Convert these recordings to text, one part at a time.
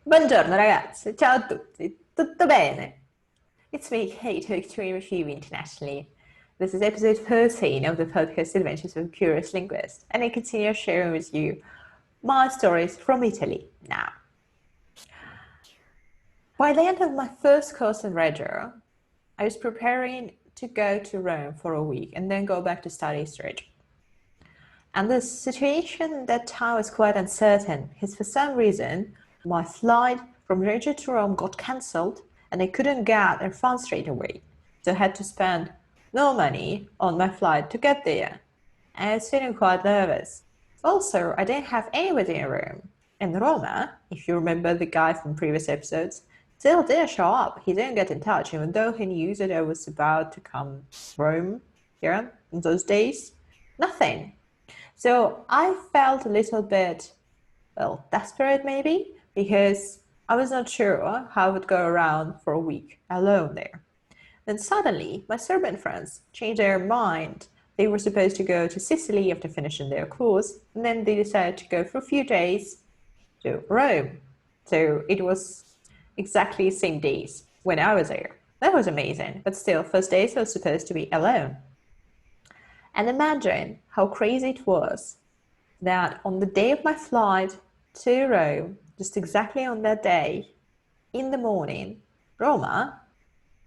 Buongiorno ragazzi, ciao a tutti, tutto bene? It's me, Kate, Victoria Review Internationally. This is episode 13 of the podcast Adventures of a Curious Linguist, and I continue sharing with you my stories from Italy now. By the end of my first course in Reggio, I was preparing to go to Rome for a week and then go back to study history. And the situation at that time was quite uncertain because for some reason my flight from Reggio to Rome got cancelled and I couldn't get a refund straight away. So I had to spend no money on my flight to get there. And I was feeling quite nervous. Also, I didn't have anybody in Rome. And Roma, if you remember the guy from previous episodes, still didn't show up. He didn't get in touch, even though he knew that I was about to come to Rome here in those days. Nothing. So I felt a little bit, well, desperate maybe, because I was not sure how I would go around for a week alone there. Then suddenly, my Serbian friends changed their mind. They were supposed to go to Sicily after finishing their course, and then they decided to go for a few days to Rome. So it was exactly the same days when I was there. That was amazing, but still, first days I was supposed to be alone. And imagine how crazy it was that on the day of my flight to Rome, just exactly on that day, in the morning, Roma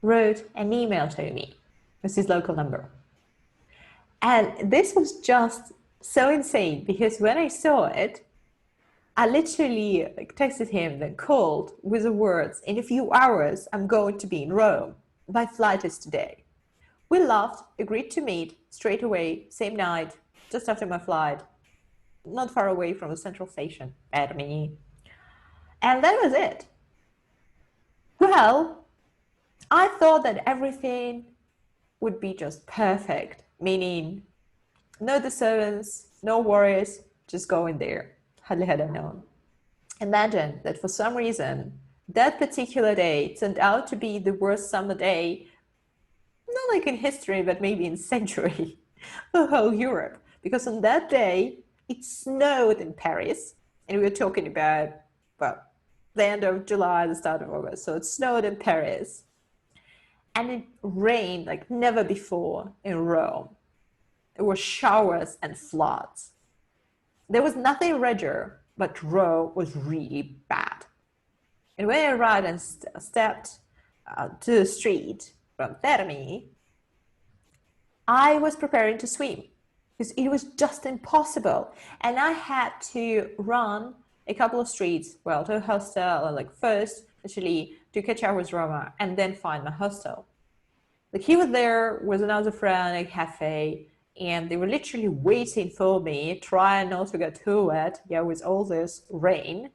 wrote an email to me with his local number. And this was just so insane because when I saw it, I literally texted him, then called with the words, in a few hours, I'm going to be in Rome. My flight is today. We laughed, agreed to meet straight away, same night, just after my flight, not far away from the central station, Ermini. And that was it. Well, I thought that everything would be just perfect, meaning no disturbance, no worries, just go in there. Hardly had I known. Imagine that for some reason, that particular day turned out to be the worst summer day, not like in history, but maybe in century, the whole Europe. Because on that day, it snowed in Paris, and we were talking about, well, the end of July, the start of August. So it snowed in Paris, and it rained like never before in Rome. There were showers and floods. There was nothing redder, but Rome was really bad. And when I arrived and stepped to the street from Termini, I was preparing to swim because it was just impossible. And I had to run a couple of streets, well, to a hostel, like first, actually, to catch up with Roma and then find my hostel. Like he was there with another friend at a cafe, and they were literally waiting for me, trying not to get too wet, yeah, with all this rain.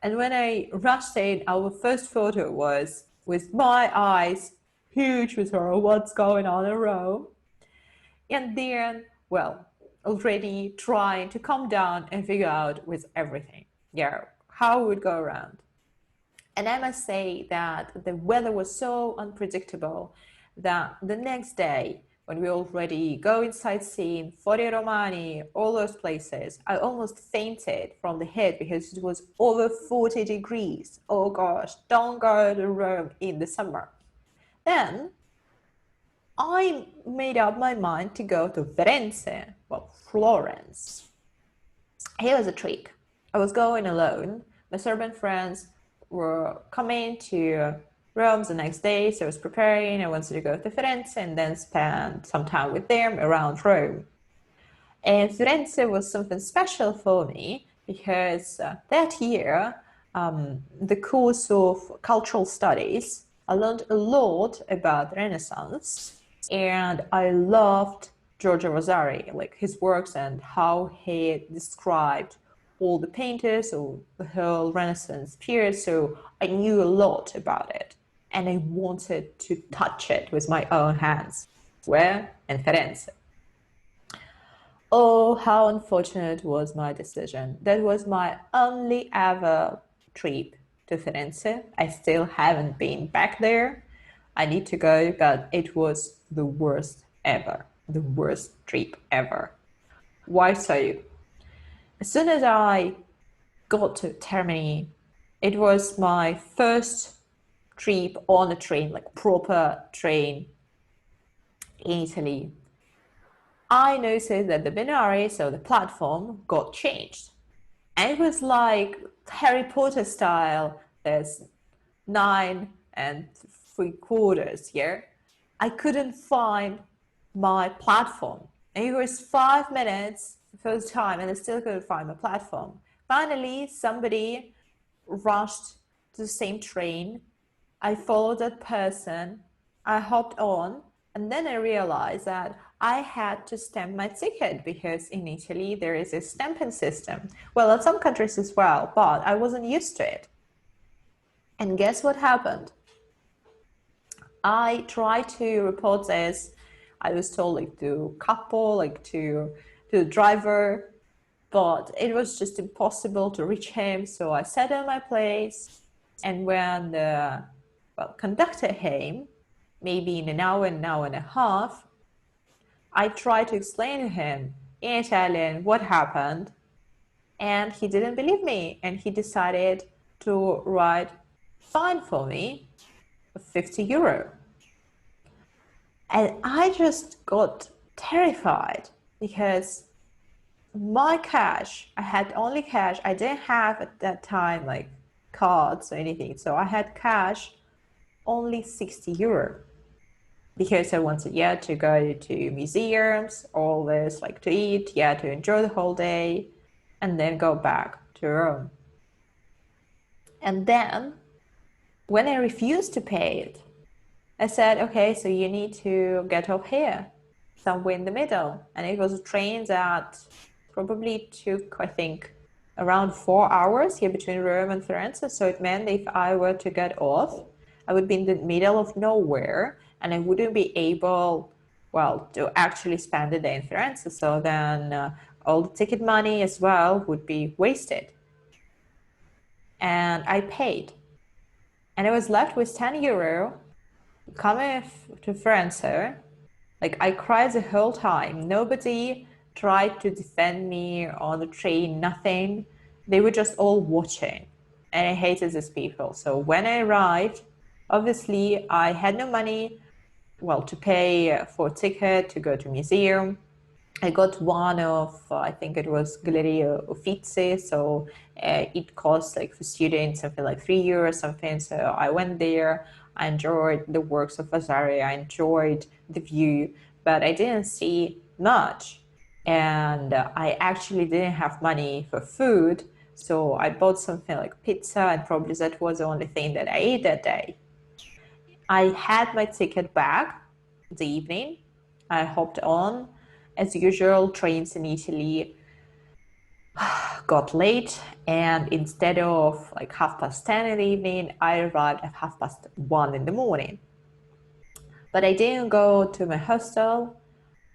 And when I rushed in, our first photo was with my eyes huge with her, what's going on in Rome? And then, well, already trying to calm down and figure out with everything, yeah, how it would go around. And I must say that the weather was so unpredictable that the next day, when we already go inside seeing Fori Romani, all those places, I almost fainted from the heat because it was over 40 degrees. Oh gosh, don't go to Rome in the summer. Then I made up my mind to go to Firenze, well, Florence. Here was a trick. I was going alone. My Serbian friends were coming to Rome the next day, so I was preparing. I wanted to go to Firenze and then spend some time with them around Rome. And Firenze was something special for me because that year, the course of cultural studies, I learned a lot about the Renaissance, and I loved Giorgio Vasari, like his works and how he described all the painters of the whole Renaissance period. So I knew a lot about it, and I wanted to touch it with my own hands. Where? In Firenze. Oh, how unfortunate was my decision. That was my only ever trip to Firenze. I still haven't been back there. I need to go, but it was the worst ever, the worst trip ever. Why so? As soon as I got to Termini, It was my first trip on a train, like proper train in Italy. I noticed that the binary, so the platform, got changed. And it was like Harry Potter style. There's 9 3/4 here. I couldn't find my platform. And it was 5 minutes the first time, and I still couldn't find my platform. Finally, somebody rushed to the same train. I followed that person. I hopped on, and then I realized that I had to stamp my ticket because in Italy there is a stamping system. Well, in some countries as well, but I wasn't used to it. And guess what happened? I tried to report this. I was told like to couple, like to the driver, but it was just impossible to reach him. So I sat in my place, and when the conductor came, maybe in an hour and a half, I tried to explain to him in Italian what happened, and he didn't believe me, and he decided to write fine for me of 50 euro. And I just got terrified because my cash, I had only cash. I didn't have at that time like cards or anything. So I had cash, only 60 euro. Because I wanted, yeah, to go to museums, all this, like to eat, yeah, to enjoy the whole day, and then go back to Rome. And then when I refused to pay it, I said, okay, so you need to get off here, somewhere in the middle. And it was a train that probably took, I think, around 4 hours here between Rome and Firenze. So it meant if I were to get off, I would be in the middle of nowhere and I wouldn't be able, well, to actually spend the day in Firenze. So then all the ticket money as well would be wasted. And I paid. And I was left with 10 euro coming to Firenze. Like I cried the whole time. Nobody tried to defend me on the train, nothing. They were just all watching. And I hated these people. So when I arrived, obviously I had no money, well, to pay for a ticket to go to museum. I got one of, I think it was Galleria Uffizi, so it cost like for students something like 3 euros or something. So I went there, I enjoyed the works of Vasari, I enjoyed the view, but I didn't see much. And I actually didn't have money for food, so I bought something like pizza, and probably that was the only thing that I ate that day. I had my ticket back the evening. I hopped on. As usual, trains in Italy got late, and instead of like 10:30 in the evening, I arrived at 1:30 in the morning. But I didn't go to my hostel.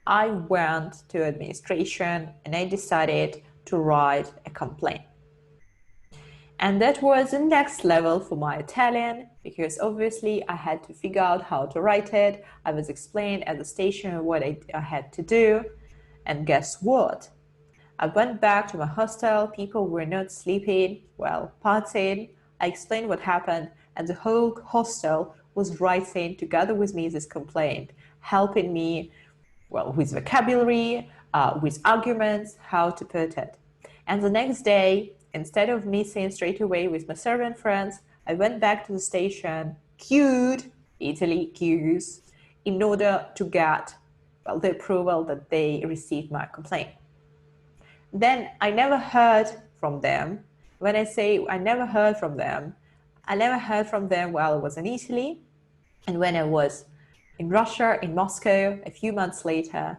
I went to administration and I decided to write a complaint. And that was the next level for my Italian because obviously I had to figure out how to write it. I was explained at the station what I had to do. And guess what? I went back to my hostel. People were not sleeping, well, partying. I explained what happened, and the whole hostel was writing together with me this complaint, helping me, well, with vocabulary, with arguments, how to put it. And the next day, instead of me saying straight away with my servant friends, I went back to the station, queued, Italy queues, in order to get, well, the approval that they received my complaint. Then I never heard from them. When I say I never heard from them, I never heard from them while I was in Italy. And when I was in Russia, in Moscow, a few months later,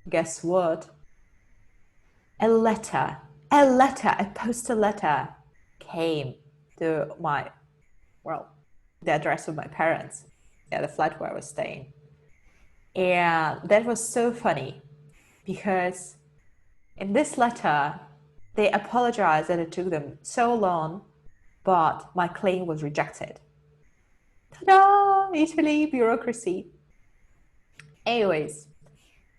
guess what? A letter, a postal letter came to my, well, the address of my parents, yeah, the flat where I was staying. And that was so funny because in this letter, they apologized that it took them so long, but my claim was rejected. Ta-da! Italy, bureaucracy. Anyways,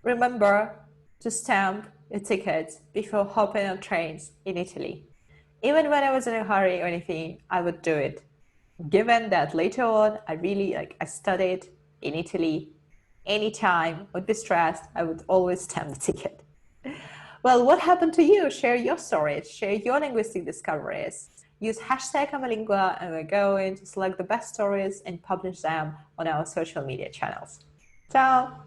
remember to stamp your tickets before hopping on trains in Italy. Even when I was in a hurry or anything, I would do it. Given that later on, I studied in Italy, anytime, would be stressed, I would always stamp the ticket. Well, what happened to you? Share your stories, share your linguistic discoveries. Use hashtag Amalingua and we're going to select the best stories and publish them on our social media channels. Ciao!